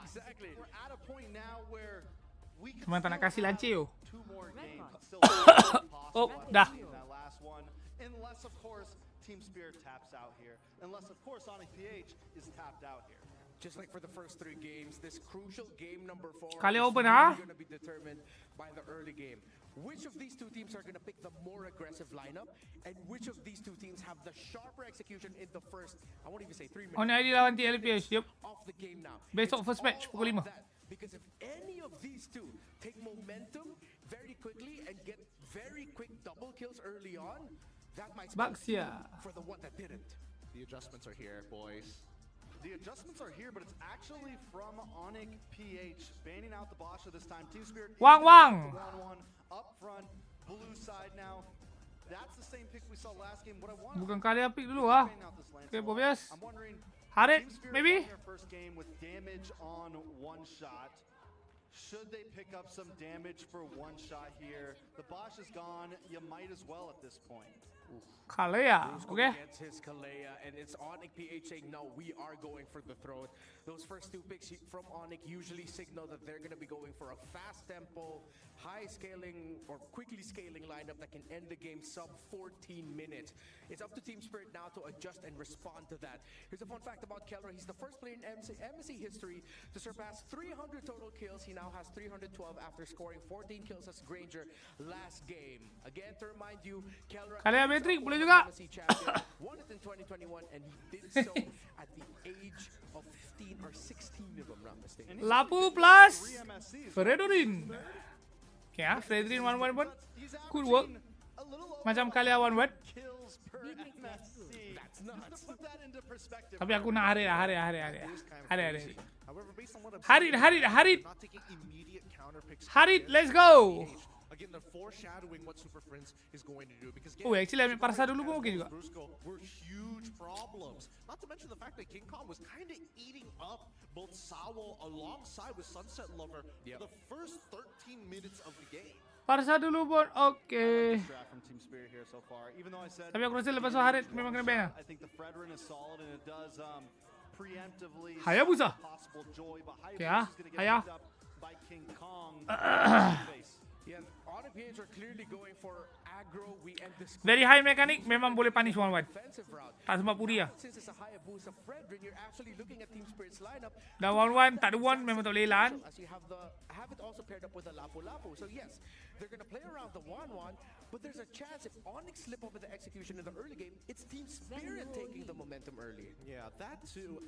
Exactly. We're at a point now where we can Cuma tak nak kasih lancip. two more games. Still Oh, dah. in that last one. Unless of course Team Spirit taps out here. Unless of course ONIC PH is tapped out here. Just like for the first 3 games, this crucial game number 4 Kali is open, really ha? going to be determined by the early game. Which of these two teams are going to pick the more aggressive lineup, and which of these two teams have the sharper execution in the first, I won't even say 3 minutes. ONIC lawan TLPH. Yup. Of the game now. Besok It's first match all pukul 5. on that, because if any of these two take momentum very quickly and get very quick double kills early on, that might spell Baxia. doom for the one that didn't. The adjustments are here, boys. The adjustments are here, but it's actually from ONIC PH banning out the Basha this time. Team Spirit Wang, Wang. 1-1 up front, blue side now. That's the same pick we saw last game. What I want Bukan kali pick dulu ah. Okay, Bobias. I'm wondering, Harit, Team Spirit maybe? won their first game with damage on one shot. Should they pick up some damage for one shot here? The Bosch is gone. You might as well at this point. Kalea, okay. Gets his Kalea, and it's ONIC PH saying, no, we are going for the throne. Those first 2 picks from ONIC usually signal that they're going to be going for a fast tempo, high scaling, or quickly scaling lineup that can end the game sub 14 minutes. It's up to Team Spirit now to adjust and respond to that. Here's a fun fact about Keller. He's the first player in MSC history to surpass 300 total kills. He now has 312 after scoring 14 kills as Granger last game. Again, to remind you, Keller Kalea Patrick boleh juga. MSC champion, won it in 2021, and he did so at the age of 15 or 16, if I'm not mistaken. Lapu plus 3 MSCs. Fredorin. Okay ah, Fredorin 1-1 pun He's could work. averaging a little over Macam Kalea 1-1. kills per MSC. That's nuts. Just to put that into perspective. Tapi aku nak Harit. However, based on what I'm Harit. seeing, not taking immediate counter picks. Harit, let's go. Again, they're foreshadowing what Super Friends is going to do because Oh, actually ambil Parsa dulu pun okey juga. Brusco were huge problems. Not to mention the fact that King Kong was kind of eating up both Sawo alongside with Sunset Lover for the first 13 minutes of the game. Parsa dulu pun okey. Draft from Team Spirit here so far. Even though I said Tapi aku rasa lepas tu Harit memang kena ban. I think the Fredrin is solid and it does preemptively Hayabusa. possible joy, but Okay, ah. Hayabusa is going to get Haya. picked up by King Kong. Face. Yeah, ONIC PH are clearly going for aggro. We end this Very high mechanic memang boleh punish 1-1. defensive route. Tak sebab puri lah. Since it's a Hayabusa Fredrin, you're actually looking at Team Spirit's lineup. Dah 1-1, tak ada 1 memang tak boleh elan. As you have it also paired up with the Lapu Lapu. So yes, they're gonna play around the 1-1, but there's a chance if ONIC slip up with the execution in the early game, it's Team Spirit taking the momentum early. Yeah, that too.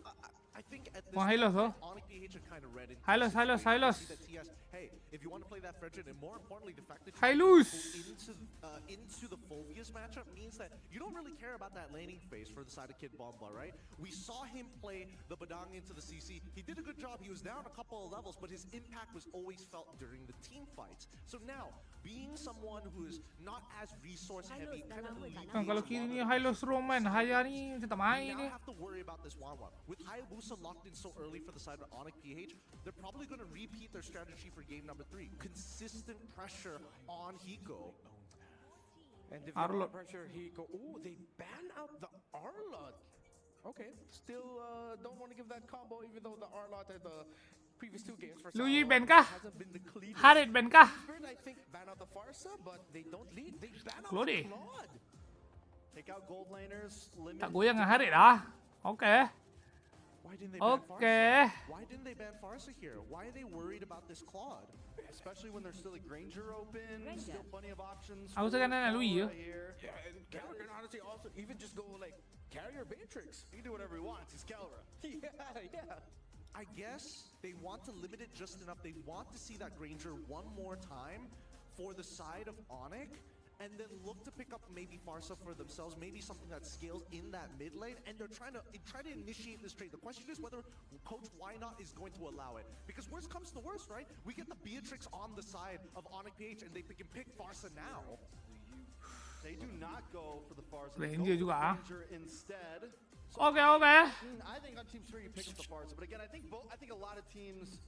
I think at this Wah, Hylos, point, oh. ONIC PH are kind of ready. Hylos. See that TS, hey, if you want to play that Fredrin, and more importantly, the fact that you Hylos. go into the Phobias matchup means that you don't really care about that laning phase for the side of Kid Bomba, right? We saw him play the Badang into the CC. He did a good job. He was down a couple of levels, but his impact was always felt during the team fights. So now, being someone who is not as resource heavy, kind of Kalau kiri ni Hylos Roman, Haya ni macam tak main ni. now have to worry about this 1-1. With Hayabusa locked in so early for the side of ONIC PH, they're probably going to repeat their strategy for game number 3. Consistent pressure on Hiko. And if Arlot. pressure, they ban out the Arlot. Okay, still don't want to give that combo, even though the Arlot at the previous 2 games for Luyi Sawo ban kah? hasn't been the cleanest. Harit ban kah? Spirit, I think, ban out the Farsa, but they don't lead. They ban out Claude. the Claude. Take out gold laners, limit. Tak goyang dengan Harit ah. Okay. Why didn't they ban Okay. Farsa? Why didn't they ban Farsa here? Why are they worried about this Claude? Especially when there's still a Granger open, still plenty of options. Aku rasa kan nak Luyi ya. Here. Yeah, and Keller can honestly also even just go like carrier Matrix. He can do whatever he wants. He's Kelra. Yeah. I guess they want to limit it just enough. They want to see that Granger one more time for the side of ONIC, and then look to pick up maybe Farsa for themselves, maybe something that scales in that mid lane, and they're trying to initiate this trade. The question is whether Coach Why Not is going to allow it. Because worst comes to worst, right? We get the Beatrix on the side of ONIC PH, and they can pick Farsa now. They do not go for the Farsa. Ranger juga ah. Ranger instead. Okay. I think on Team 3 you pick up the Farsa, but again, I think a lot of teams.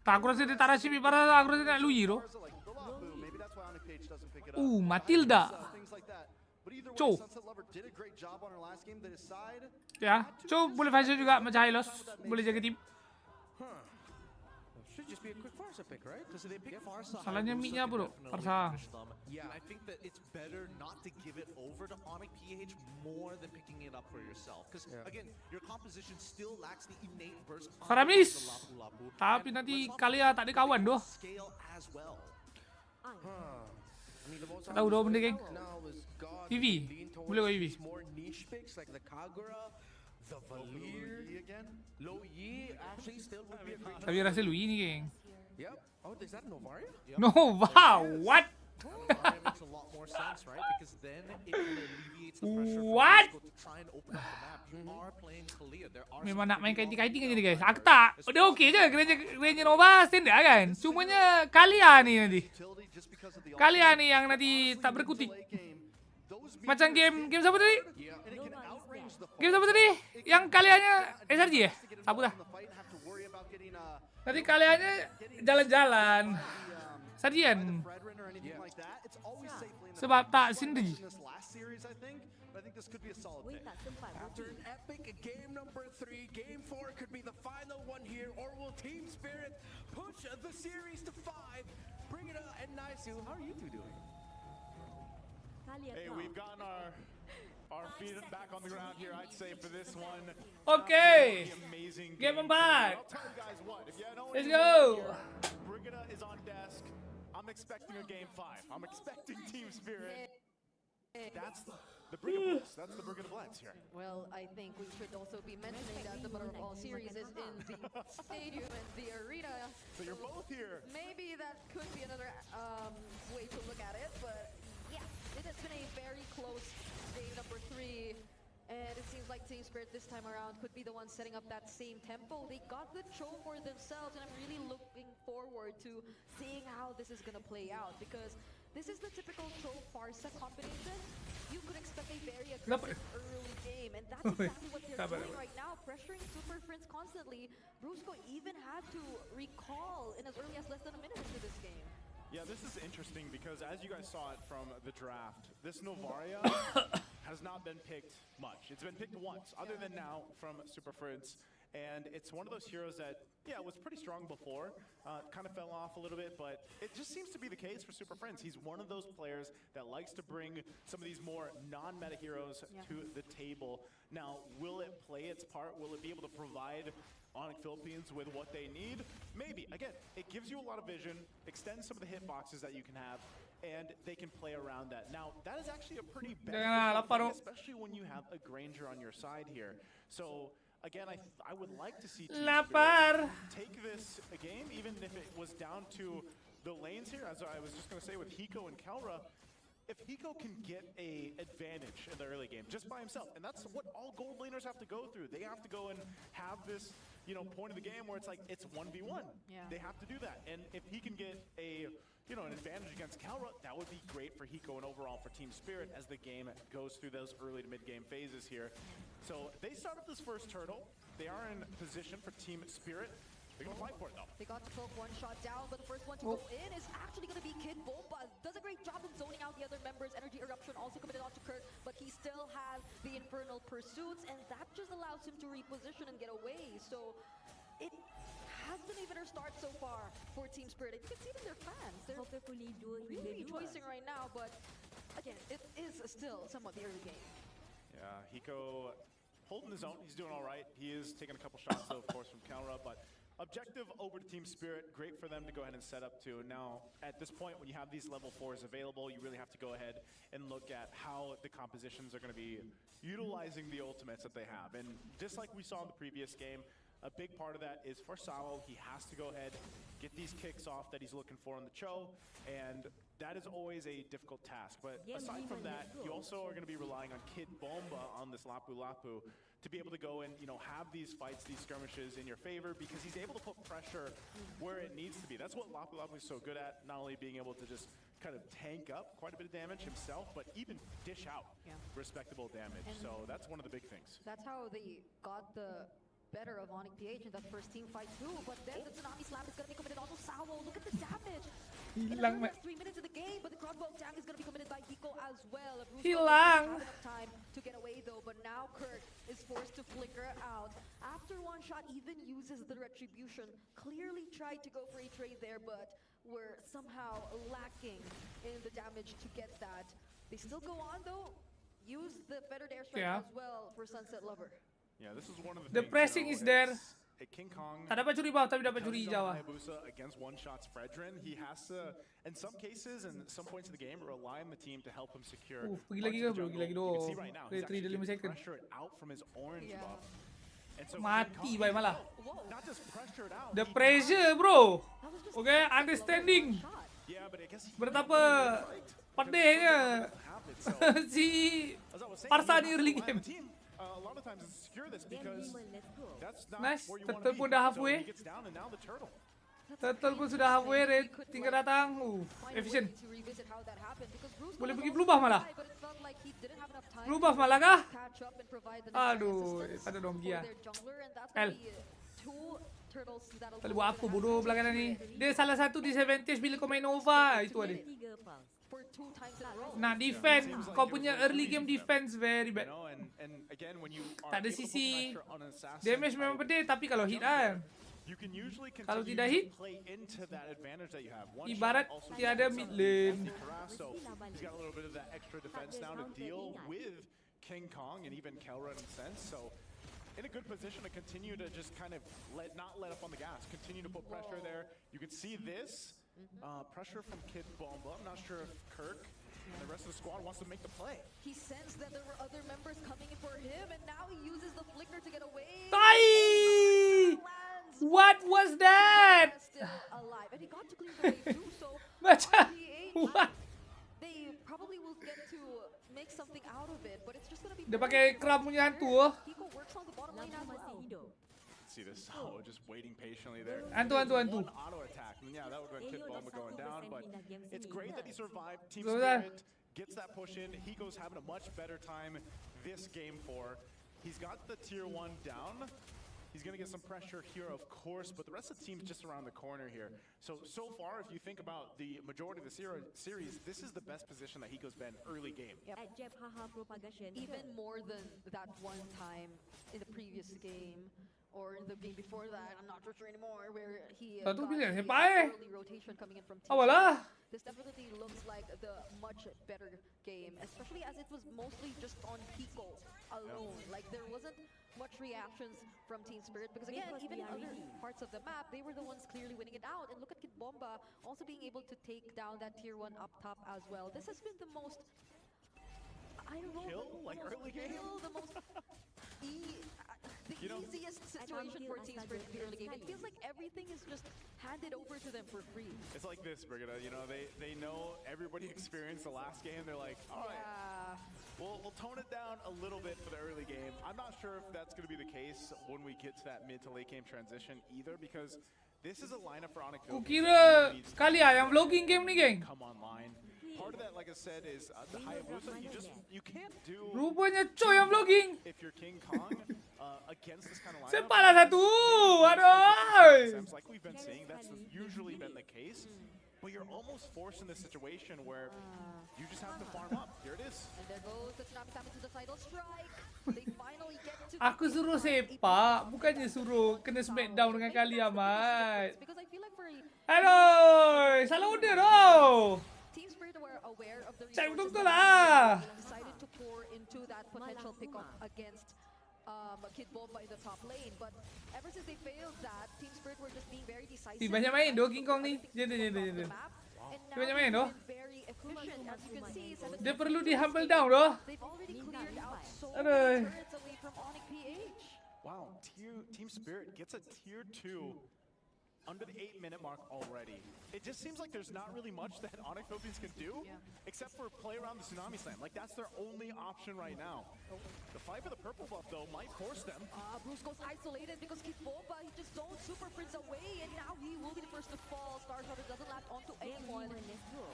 Tak aku rasa dia tak rasa para aku rasa nak Luyi tu. Farsa, like the Lapu, maybe that's why ONIC PH doesn't pick it up. Matilda. Things like that. But either way, Cho. Sunset Lover did a great job on her last game. They decide. Ya. So boleh fashion juga macam Hylos. Boleh jaga team. Should just be a quick Farsa pick, right? Because they pick Farsa. Salahnya Hayabusa mid-nya can bro, definitely Farsa. punish them. Yeah. I think that it's better not to give it over to ONIC PH more than picking it up for yourself. Because again, your composition still lacks the innate burst. Faramis! of the Lapu-Lapu. Tapi And nanti let's not Kalia forget tak ada that they kawan can doh. Scale as well. I mean, the most Tahu dua benda, obvious geng. right now is God Vivi. lean towards Boleh kau Vivi. these more niche picks like the Kagura, the Valir, again. Lo Yi actually still would be a great Tapi rasa Louis ni geng. Yep. Oh, is that Novaria? No, wow, what? That makes a lot more sense, right? Because then it alleviates the pressure What? for Frisco to try and open up the map. You are playing Kalia. There are Memang some nak main pretty kiting-kiting long aja ni guys. players Aku tak. out there, Dia okey je. Range Nova standard kan. Cumanya Kalia ni nanti. Utility just because of the Kalia ni yang nanti tak berkutik. Macam game siapa tadi? and it can outrange the Game siapa tadi? Yang Kalianya SRG ya? Sabu dah. Nanti Kalianya jalan-jalan. Sardian. Sebab tak sendiri. After an epic game number 3, game 4 could be the final one here, or will Team Spirit push the series to 5? Bring it up, and Nice, how are you two doing? Hey, we've gotten our feet back on the ground here, I'd say, for this one. Okay. Amazing Game game. 4. I'll tell you guys what, if you know Let's anything go. here, Brigida is on desk. I'm expecting a game 5. I'm expecting Team Spirit. That's the Brigida Blitz. That's the Brigida Blitz here. Well, I think we should also be mentioning that the mother of all series is in the stadium and the arena. So you're both here. Maybe that could be another way to look at it, but yeah, it has been a very close game number 3. And it seems like Team Spirit this time around could be the one setting up that same tempo. They got the show for themselves, and I'm really looking forward to seeing how this is going to play out, because this is the typical Cho-Farsa combination. You could expect a very aggressive early game, and that's exactly what they're doing right now, pressuring Super Friends constantly. Brusco even had to recall in as early as less than a minute into this game. Yeah, this is interesting because as you guys saw it from the draft, this Novaria has not been picked much. It's been picked once, other than now from Super Friends. And it's one of those heroes that, yeah, was pretty strong before, kind of fell off a little bit, but it just seems to be the case for Super Friends. He's one of those players that likes to bring some of these more non-meta heroes to the table. Now, will it play its part? Will it be able to provide ONIC Philippines with what they need? Maybe. Again, it gives you a lot of vision, extends some of the hitboxes that you can have, and they can play around that. Now, that is actually a pretty beneficial thing, especially when you have a Granger on your side here. So, again, I would like to see Team Spirit take this game, even if it was down to the lanes here, as I was just going to say with Hiko and Kelra. If Hiko can get a advantage in the early game just by himself, and that's what all gold laners have to go through. They have to go and have this, point of the game where it's like it's 1v1. Yeah. They have to do that, and if he can get an advantage against Kelra, that would be great for Hiko and overall for Team Spirit as the game goes through those early to mid game phases here. So they start up this first turtle. They are in position for Team Spirit. They're gonna fight for it though. They got to poke one shot down, but the first one to go in is actually going to be Kid Bomba. Does a great job in zoning out the other members. Energy Eruption also committed onto Kurt, but he still has the Infernal Pursuits, and that just allows him to reposition and get away. So it has been a better start so far for Team Spirit. You can see it in their fans. They're really rejoicing right now, but again, it is still somewhat the early game. Yeah, Hiko holding his own. He's doing all right. He is taking a couple shots though, of course, from Kelra, but objective over to Team Spirit, great for them to go ahead and set up to. Now, at this point, when you have these level 4s available, you really have to go ahead and look at how the compositions are going to be utilizing the ultimates that they have. And just like we saw in the previous game, a big part of that is for Salo. He has to go ahead, get these kicks off that he's looking for in the Cho, and that is always a difficult task. But aside from that, you also are going to be relying on Kid Bomba on this Lapu Lapu to be able to go and, have these fights, these skirmishes in your favor, because he's able to put pressure where it needs to be. That's what Lapu Lapu is so good at, not only being able to just kind of tank up quite a bit of damage himself, but even dish out respectable damage. And so that's one of the big things. That's how they got the better of ONIC PH in that first team fight too. But then the Tsunami Slam is going to be committed onto Salvo. Look at the damage. Hilang, In 3 minutes of the game, but the Crossbow Tang is going to be committed by Hiko as well. Bruce Hilang. doesn't have enough time to get away though, but now Kurt is forced to flicker out. After one shot, even uses the Retribution. Clearly tried to go for a trade there, but were somehow lacking in the damage to get that. They still go on though. Use the fettered airstrike Yeah. as well for Sunset Lover. Yeah, this is one of the The things, pressing you is know, there. King Kong. Tak dapat curi bawah tapi dapat Because curi he's on Jawa. Hayabusa against one shots Fredrin, he has to, in some cases and some points of the game, rely on the team to help him secure. Pergi parts lagi of ke the bro? Pergi jungle. lagi You can dong. see right now, Play he's 3 actually dari 5 getting second. pressured out from his orange Yeah. buff. And so Mati King Kong, bay malah. not just pressured out. The he- pressure bro. That was just Okay, Sunset Lover's understanding. one shot. Yeah, but I guess he Betapa pedihnya si As I was saying, Parsa you ni have to early rely on game. the team, a lot of times to secure this because that's not Nice, where you Turtle want to pun be. dah So halfway. he gets down and now the turtle. Turtle pun sudah halfway, Red tinggal datang. Find a Efficient. way to revisit how that happened, because Bruce Boleh was pergi also blue buff malah. high, but it felt like he didn't have enough time Blue to buff malah kah? catch up and provide the necessary Aduh, assistance pada dong for dia. their jungler, and that's L. gonna be two turtles that'll Tak boleh go buat into apa the bodoh hands of belakangan ni. Spirit Dia salah satu disadvantage bila kau main Nova. Itu ada. for 2 times in a row. Nak defend, kau punya early game defense very You bad. know, and again, when you are Tak ada able to put sisi pressure on an assassin, damage memang pedih, tapi kalau hit kan. you can usually Kalau continue tidak to hit, play into that advantage that you have. One ibarat shot also tiada gives mid up lane. empty Carasso. He's got a little bit of that extra defense now to deal with King Kong and even Kelra in a sense. So in a good position to continue to just kind of not let up on the gas, continue to put pressure there. You can see this pressure from Kid Bomba. I'm not sure if Kirk and the rest of the squad wants to make the play. He sensed that there were other members coming in for him, and now he uses the flicker to get away. Tai! Lands. What was that? Still alive, and he got to clear the way too. So Macam RPH, what? they probably will get to make something out of it, but it's just gonna be. Dia pakai Kram punya hantu oh. Hiko works on the bottom lane as well. See this Salvo just waiting patiently there. Hantu, hantu, hantu. One auto attack. And yeah, that would have been Kid Bomba going down, but it's great that he survived. Team Go there. Spirit gets that push in. Hiko's having a much better time this game 4. He's got the tier 1 down. He's going to get some pressure here, of course, but the rest of the team's just around the corner here. So far, if you think about the majority of the series, this is the best position that Hiko's been early game. Even more than that one time in the previous game, or in the game before that, I'm not so sure anymore, where he got Satu the pilihan, siapa eh? early rotation coming in from Team Awal lah. This definitely looks like the much better game, especially as it was mostly just on Hiko alone. Like there wasn't much reactions from Team Spirit, because again, even in other parts of the map, they were the ones clearly winning it out. And look at Kid Bomba also being able to take down that tier 1 up top as well. This has been the most, I don't know, Kill? the Like most early game? kill, the most the You know, easiest situation for Team Spirit in the early game. It feels like everything is just handed over to them for free. It's like this, Brigida. You know, they know everybody experienced the last game. They're like, all right, Yeah. we'll tone it down a little bit for the early game. I'm not sure if that's going to be the case when we get to that mid to late game transition either, because this is a lineup for ONIC. Kukira kali yang vlogging game ni geng. Come online. Part of that, like I said, is the Hayabusa. You can't do Rupanya coy yang vlogging. if you're King Kong against this kind of lineup. Sempatlah satu. Aduh. Seems like we've been seeing that's usually been the case. But you're almost forced in this situation where you just have to farm up. Here it is. And there goes the Tsunami Sam into the final strike. They finally get to Aku suruh sepak, bukannya suruh kena smackdown dengan kali amat. because I feel like for Aduh, salah order oh. Team Spirit were aware of the Cak resources betul-betul that lah. they decided to pour into that potential pick-up against Kid Bomba in the top lane, but ever since they failed that, Team Spirit were just being very decisive. Banyak main doh King Kong ni. Dia. And now Banyak main they've doh. been very efficient, as you can see. Dia perlu di humble down doh. They've already cleared out so Aduh. many turrets away from ONIC PH. Wow, Team Spirit gets a tier 2 under the 8-minute mark already. It just seems like there's not really much that ONIC Philippines can do, except for play around the Tsunami Slam. Like, that's their only option right now. The fight for the purple buff, though, might force them. Bruce goes isolated because Kid Bomba, he just zones Super Prince away, and now he will be the first to fall. Star Shroud doesn't latch onto anyone.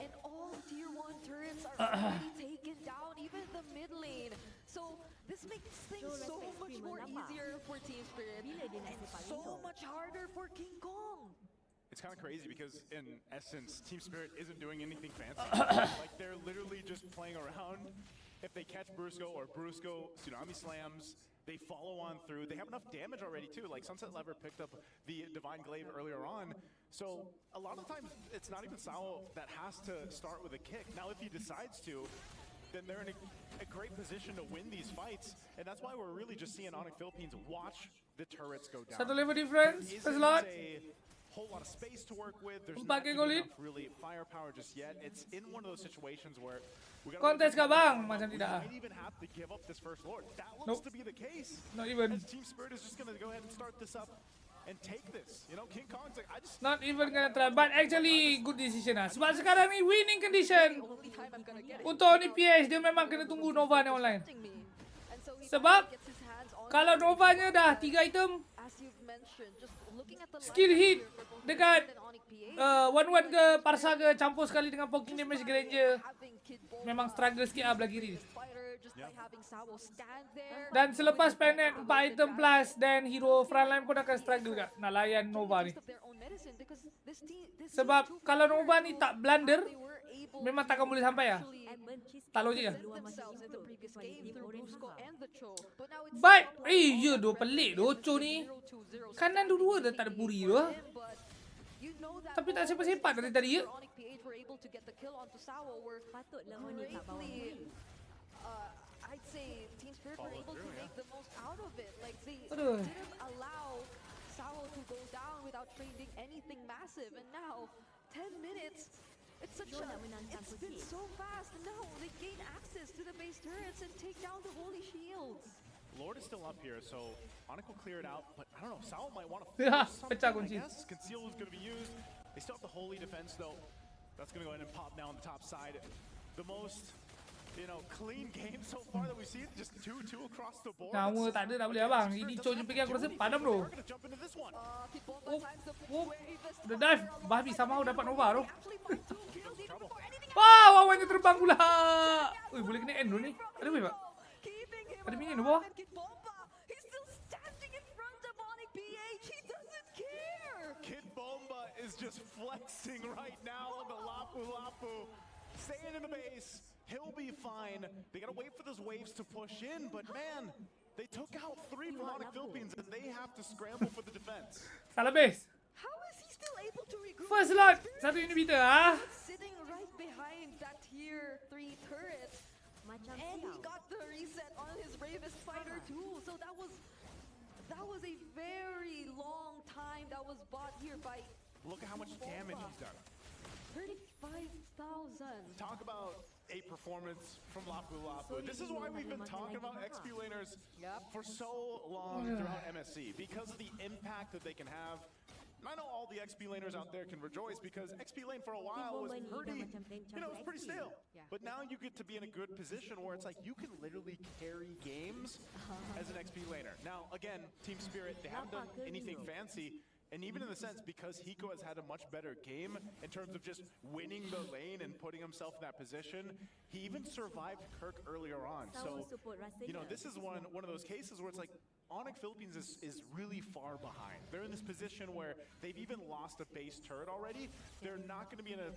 And all tier 1 turrets are already taken down, even the mid lane. So this makes things so much more easier for Team Spirit and so much harder for King Kong. It's kind of crazy because in essence, Team Spirit isn't doing anything fancy. Like they're literally just playing around. If they catch Brusco or Brusco tsunami slams, they follow on through. They have enough damage already too. Like Sunset Lever picked up the Divine Glaive earlier on. So a lot of times it's not even Sao that has to start with a kick. Now if he decides to, then they're in a great position to win these fights. And that's why we're really just seeing ONIC Philippines watch the turrets go down. Satu level difference. Isn't First lot. a whole lot of space to work with. There's Empat not ke even golit. enough really firepower just yet. It's in one of those situations where we gotta Kontes kah bang? Macam we tidak. might even have to give up this first lord. That looks Nope. to be the case. Not even. As Team Spirit is just gonna go ahead and start this up and take this. You know, King Kong's like, I just Not even gonna try. But actually good decision lah. Sebab sekarang ni winning condition. Only time I'm gonna get it. Untuk ONIC PH dia memang kena tunggu Nova ni online. Me. And so he Sebab finally gets his hands on kalau it. Novanya dah 3 item, As you've mentioned, just looking at the skill lineup hit here for both dekat Spirit and ONIC PH, 1-1 ke Parsa ke campur sekali dengan poking damage Granger. having Kid Bomba Memang struggle sikit lah belah kiri. fighter just by having Sao stand there. Dan selepas Penet 4 item plus dan hero frontline pun akan struggle kak nak layan Nova ni. Of their own medicine because this team Sebab kalau Nova ni tak blunder, they were able memang takkan boleh sampai lah. to Tak logik lah. present themselves in the previous game through Brusco and the Cho. But now it's But, ya dua pelik Docho ni. 0-2-0. Kanan dua-dua dah tak ada puri tu. But you know that Tapi tak sepak-sepak dari tadi ya. ONIC PH were able to get the kill onto Sao were Patutlah ONIC kat bawah greatly, I'd say Team Spirit were able to make the most out of it. Like they Aduh. didn't allow Sao to go down without trading anything massive. And now 10 minutes. It's such Joe a, nak menantang it's been Putih. so fast. And now they gain access to the base turrets and take down the holy shields. Lord is still up here, so ONIC will clear it out. But I don't know, Sao might want to Ya, force something, pecah I kunci. guess. Conceal is going to be used. They still have the holy defense though. That's going to go ahead and pop now on the top side. The most, you know, clean game so far that we've seen. Just 2-2 across the board. Nama tak ada tak boleh abang. Ini Cho je pergi aku rasa padam bro. We're going to jump into this one. Kid Bomba Oh, times the oh, bravest udah dive. fire on the Bahbi sama fight. dapat Nova tu. Actually find 2 kills even before anything Wah, wawannya terbang pula. Ui, boleh kena end dulu ni. Ada wave tak? keeping him Ada minion di alive. bawah. And Kid Bomba, he's still standing in front of ONIC PH. He doesn't care. Kid Bomba is just flexing right now on the Lapu Lapu. Staying in the base. He'll be fine. They gotta wait for those waves to push in, but man, they took out 3 from ONIC Philippines and they have to scramble for the defense. Salah base. How is he still able to regroup? First lot. Satu inhibitor ah. Sitting right behind that tier 3 turret. Macam And he sial. got the reset on his bravest fighter too. So that was a very long time that was bought here by Look at how much damage he's done. 35,000. Talk about a performance from Lapu Lapu. This is why we've been talking about XP laners for so long throughout MSC, because of the impact that they can have. And I know all the XP laners out there can rejoice because XP lane for a while was pretty, you know, it was pretty stale. Yeah. But now you get to be in a good position where it's like you can literally carry games as an XP laner. Now, again, Team Spirit, they haven't done anything fancy. And even in the sense, because Hiko has had a much better game in terms of just winning the lane and putting himself in that position, he even survived Kirk earlier on. So, you know, this is one of those cases where it's like, ONIC Philippines is really far behind. They're in this position where they've even lost a base turret already. They're not going to be in a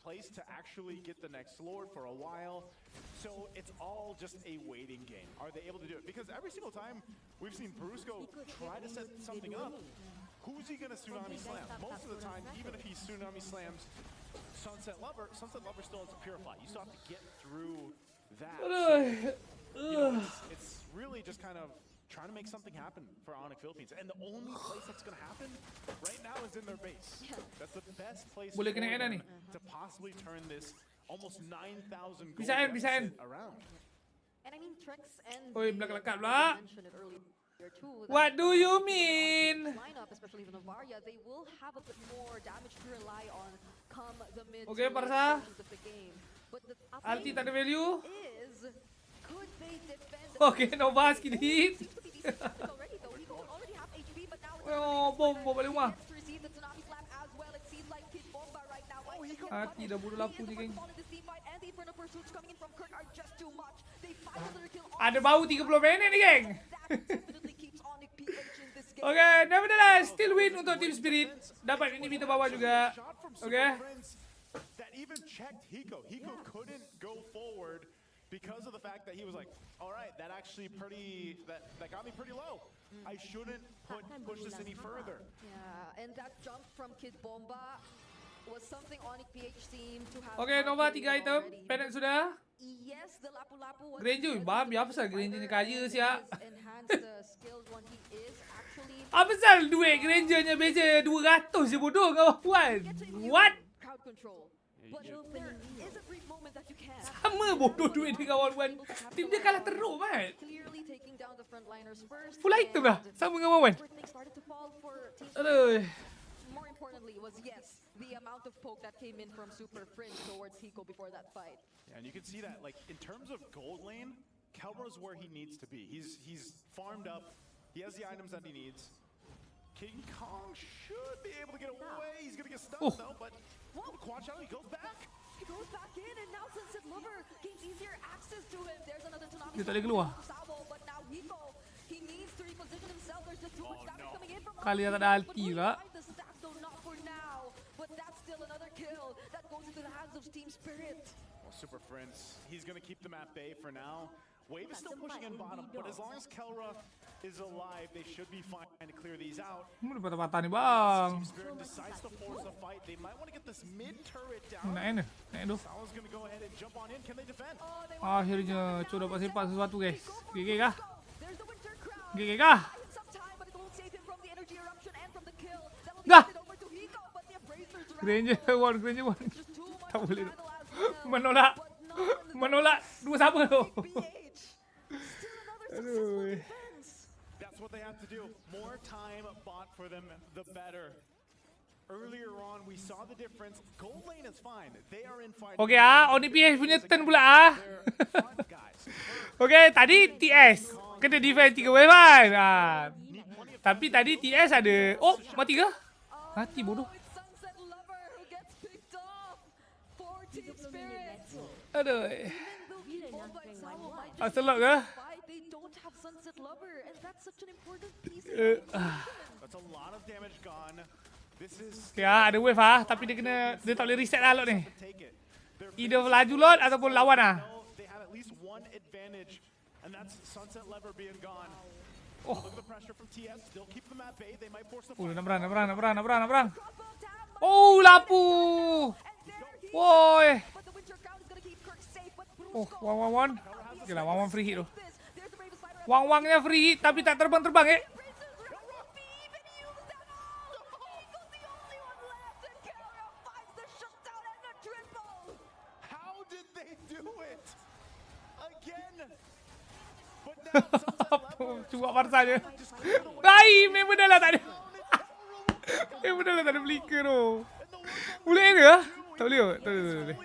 place to actually get the next Lord for a while. So it's all just a waiting game. Are they able to do it? Because every single time we've seen Brusco try to set something up, who's he going to tsunami slam? Most of the time, even if he tsunami slams Sunset Lover still has to purify. You still have to get through that. Aduh. You know, it's really just kind of trying to make something happen for ONIC Philippines. And the only place that's going to happen right now is in their base. That's the best place Boleh for kena end dah them ni. to possibly turn this almost 9,000 gold Bisa end, bisa end. deficit around. And I mean, Trex and Oi, belakang pula. mentioned it earlier too. that What do you mean? Lineup, especially the Novaria, they will have a bit more damage to rely on come the mid Okay, to late Parsa. portions of the game. But the Alti thing tak ada value. is, could they defend? Okay, Nova skill hit. Seems to be decent already though. He will already have HP, but now it's Oh, bom balik rumah. gets to receive the tsunami slap as well. It seems like Kid Bomba right now Hati dah bodoh lapu ni, geng. Ada bau 30 minit ni, geng. Okay, nevertheless, still win untuk Team Spirit. Dapat inhibitor bawah juga. Okay. That even checked Hiko. Hiko couldn't go forward because of the fact that he was like, all right, that actually that got me pretty low. I shouldn't push this any further. Yeah, and that jump from Kid Bomba was something ONIC PH team to have. Okay, Nova 3 item. Pennant sudah. Yes, the lapu-lapu was Granger, bahan biar pasal Granger ni kaya siap. enhance the skills when he is actually Apa pasal duit Grangernya beza 200 je bodoh kawan puan. What? crowd control. But there is a brief moment that you can. Sama bodoh duit dia kawan puan. Tim dia kalah teruk kan. Clearly taking down the frontliners first. Full item dah. Sama dengan Wawan. Everything started to fall for Team Aduh. More importantly was, yes, the amount of poke that came in from Super Fringe towards Hiko before that fight. Yeah, and you can see that, like, in terms of gold lane, Kelro's where he needs to be. He's farmed up. He has the items that he needs. King Kong should be able to get away. He's gonna get stunned though, but watch out, he goes back. He goes back in, and now Sunset Lover gains easier access to him. There's another Tsunami. Dia tak boleh keluar. Sabo, but now Hiko, he needs to reposition himself. There's just too much damage coming in from Kali tak ada ulti pula. the stacks, though not for now. But that's still another kill that goes into the hands of Team Spirit. Well, Super Prince, he's gonna keep them at bay for now. Wave is still pushing in bottom, but as long as Kelra is alive, they should be fine to clear these out. Mana patah-patah ni bang. Team Spirit decides to force a fight. They might want to get this mid turret down. Naik ni. Naik tu. Salah's gonna go ahead and jump on in. Can they defend? Akhirnya Cu dapat sepak sesuatu guys. GG kah? There's the Winter Crown. GG kah? Some time, but it won't save him from the energy eruption and from the kill. That will Dah. get it over to Hiko, but the Abrasers are Granger one, Granger one. just too much Tak to boleh. handle as well. Menolak. But not Menolak. Dua sama tu. BH. Still another successful Aduh. defense. That's what they have to do. More time bought for them, the better. Earlier on, we saw the difference. Gold lane is fine. They are in fight. Okay ONIC PH punya turn pula They're front guys. Okay, tadi TS kena defend 3 wave kan. Tapi tadi TS ada. Oh, mati ke? Mati bodoh. It's Sunset Lover who gets picked off for Team Spirit. Aduh. Bila nak rank 1-1? Asalok ke? Fight, they don't have Sunset Lover, and that's such an important piece. That's a lot of damage gone. This is Okay ada wave tapi dia tak boleh reset lah lot ni. take it. They're Either laju lot ataupun lawan know they have at least one advantage, and that's Sunset Lever being gone. Oh. Look at the pressure from TS. They'll keep them at bay. They might force the Oh, fight. nak berang. Oh, lapu. Woi. But the Winter Crown is gonna keep Kirk safe, but Oh, wang. Okay lah, wang free hit tu. there's the Bravest Fighter. Wang-wangnya free hit tapi tak terbang Brazers won't be even used at all. Eagle's the only one left, and Kelra finds the shutdown and the triple. How did they do it? Again. But now Sunset Lever Cuba Barca je. Baik, memang dah lah tak ada. Memang dah lah tak ada flicker tu. Boleh ke? Tak boleh kot? Tak boleh.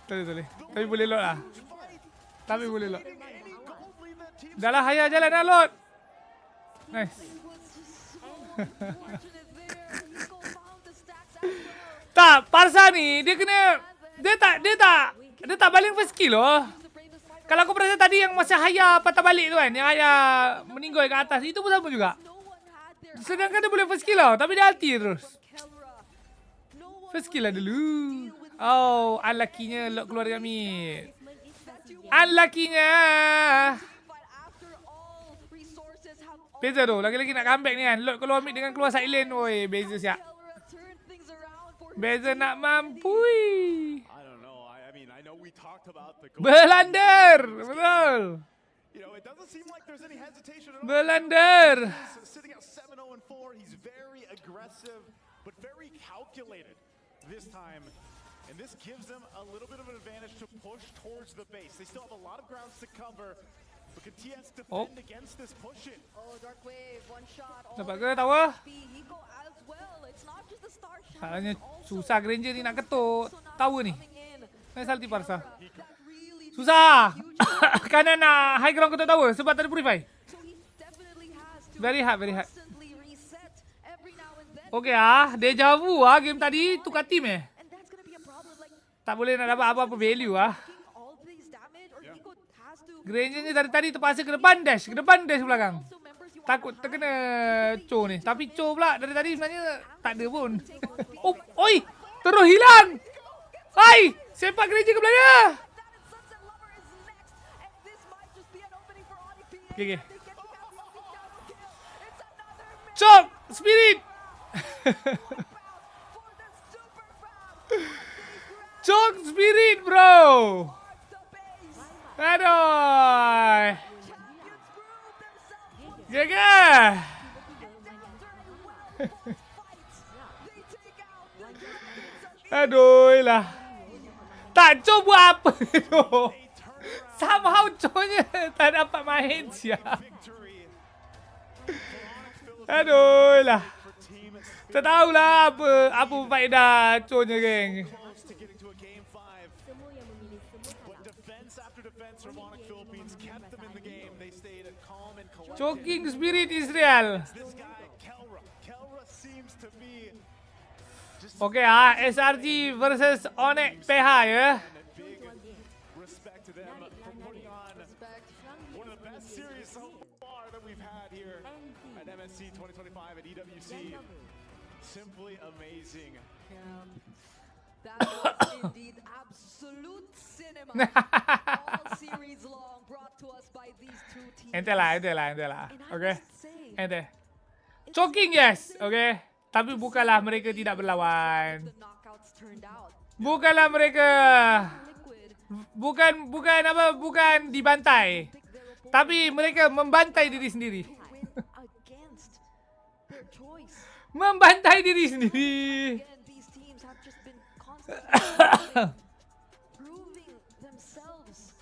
Tak boleh. Tapi boleh lot lah. Tapi boleh lot. Dah lah, hayah jalan dah lot. Nice. Tak, Parsa ni dia kena dia tak baling first kill loh. Kalau aku perasan tadi yang masa Haya patah balik tu kan, yang Haya meninggal kat atas, itu pun sama juga. Sedangkan dia boleh first kill tau, tapi dia ulti terus. First kill lah dulu. Oh, unlucky-nya lock keluar dekat mid. Unlucky-nya. Beza tu, lagi-lagi nak comeback ni kan. Lock keluar mid dengan keluar side lane. Oi, beza siap. Beza nak mampui. I don't know. I mean, I know we talked about the goal. Belander. Betul. You know, it doesn't seem like there's any hesitation at all. Belander. He's sitting at 7-0-4. He's very aggressive, but very calculated this time. And this gives them a little bit of an advantage to push towards the base. They still have a lot of grounds to cover. But can TS defend against this push it? Oh, Dark Wave, one shot. Dapat ke tower? Hiko as well. It's not just the star shot. Salahnya susah Granger ni nak ketuk tower ni. Nice ulti Parsa. Susah. Kanan nak high ground ketuk tower sebab tak ada purify. Very hard, very hard. Okay deja vu game tadi tukar team tak boleh nak dapat apa-apa value ah. Taking all these damage, or Nico has to Granger-nya dari tadi terpaksa ke depan dash ke belakang. also members you want Takut terkena Cho ni. Tapi Cho pula dari tadi sebenarnya tak ada pun. Oh, oi! Terus hilang! Hai! Sepak Granger ke belakang. that is Sunset Lover is next, and this might just be an opening for ONIC PH. Okay, okay. They get the double kill. It's another miss Chok! Spirit! for the super fab. Chok Spirit bro! Marks the base. Aduh! Champions prove themselves. Jaga! They take out the dragons of Aduh lah. Tak Cho buat apa tu? Somehow Cho-nya tak dapat main siap. Victory. Aduh lah. Tak tahulah apa faedah Cho-nya geng. Close to getting to a game 5. Semua yang memilih semua But kalah. defense after defense from ONIC Philippines kept them in the game. They stayed calm and collected. Choking Spirit Israel. This guy, Kelra seems to be just Okay SRG versus ONIC PH ya. big respect to them for putting on one of the best series so far that we've had here at MSC 2025 at EWC. Simply amazing. That was indeed absolute cinema. All series long, brought to us by these two teams. Ente lah. And I Okay. must say, Ente. Choking yes. Okay. Tapi bukanlah mereka tidak berlawan. the knockouts turned out. Bukanlah mereka Liquid bukan dibantai. picked their opponent Tapi mereka membantai diri sendiri. to win against their choice. Membantai diri sendiri. Again, these teams have just been constantly proving themselves,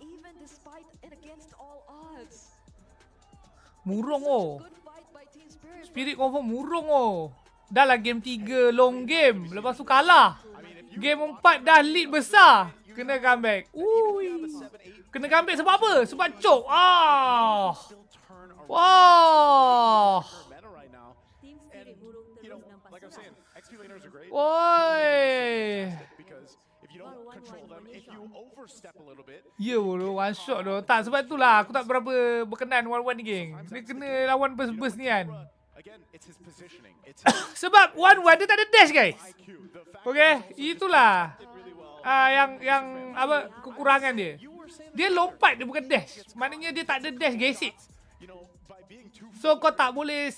even despite and against all odds. Murung Such a oh. good fight by Team Spirit. Spirit confirm murung oh. Dah lah game 3 long game. Lepas tu kalah. Game 4 dah lead besar. Kena comeback. Ui. Kena comeback sebab apa? Sebab choke. Still turn around Wah. meta right now. Tim Spirit burung You know, terus nampak like I was saying, seram. XP laners are great. Woi. Because if you don't control them, if you overstep a little bit, Ya bodoh, one shot tu. Tak, sebab itulah aku tak berapa berkenan one-one ni geng. Dia kena lawan burst-burst ni kan. again, it's his positioning. It's his Sebab one-one dia tak ada dash guys. IQ. The fact Okay, itulah really well. yang apa kekurangan dia. Dia lompat, dia bukan dash. Maknanya dia tak ada dash gesek. You know, by being too So kau tak boleh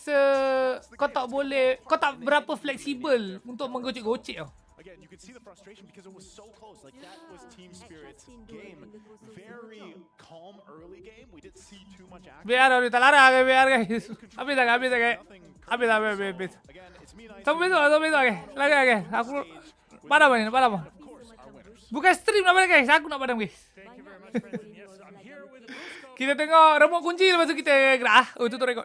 kau tak berapa fleksibel untuk menggocek-gocek tau. again, you could see the frustration because it was so close. Like that was Team Spirit's game. Very calm early game. We didn't see too much action. Biar dia tak larang guys, biar guys. Habis dah guys. Nothing. Habis. Again, it's me nice. Sampai besok guys. Lagi guys. Aku padam ni, padam. Of course, our winners. Bukan stream nak padam guys, aku nak padam guys. Banyak yang boleh Kita tengok remote kunci lepas tu kita gerak. Oh, itu tu rekod.